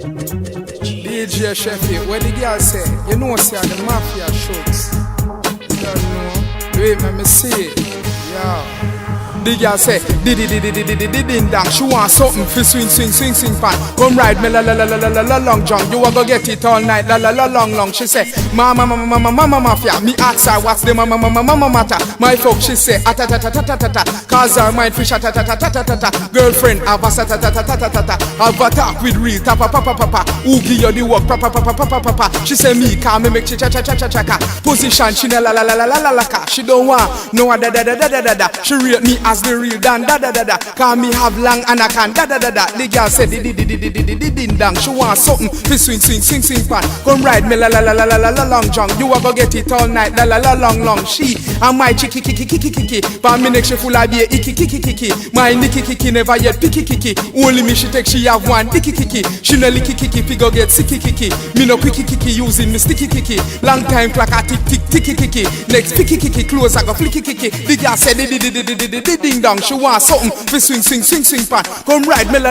DJ Sheffield, where the girl say, you know, say the mafia shoots. You don't know? Wait, let me see it. Yeah. The girl say, ding dang. She want something for swing pan. Come ride me la long jump. You a go get it all night la long. She say, mama mafia. Me ask her what's the mama matter. My folk she say, ta. Cause her mind fish ta. Girlfriend have a ta. Have a talk with real papa. Who give you the work papa. She say me can me make cha. Position she la. She don't want no da. She rate me as the real dan da. Cause me have long and I can da. The girl said ding dang. She want something fi swing pan. Come ride me la long jump. You a go get it all night la long. She and my chicky. But me next she full of beer icky. My nicky never yet picky. Only me she take she have one dicky. She no licky fi go get sicky. Me no quicky using me sticky. Long time clock a tick. Next picky close I go flicky. The girl said ding dong. She want something fi swing pan. Come ride me la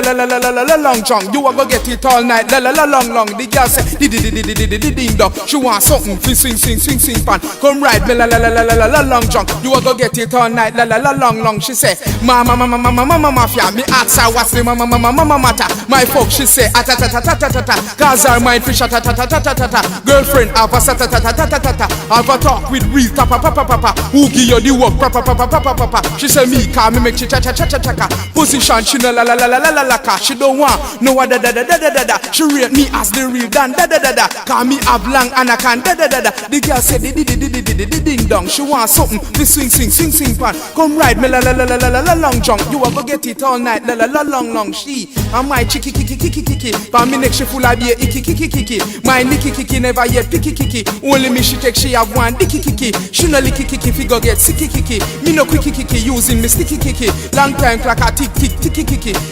long jump. You a go get it all night la long. The girl said ding dong. She want something fi swing pan. Come ride me la long jump. You a go get it all night la long. She say mama mafia. Me ask her what's the mama matter. My folk she say ta. Cause her mind fish ta. Girlfriend have a ta. Have a talk with real papa. Who give you the work papa. She say me can me make cha. Position she no la. She don't want no da. She rate me as the real dan da. Cause me have long and I can da. The girl say ding dong. She want something fi swing pan. Come ride me la long jump. You a go get it all night la long. She and my chicky. But me next she full of beer icky. My nicky never yet picky. Only me she take she have one dicky. She no licky fi go get sicky. Me no quicky using me sticky. Long time clock a tick.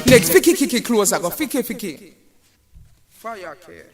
Next picky close I go ficky. Fire care.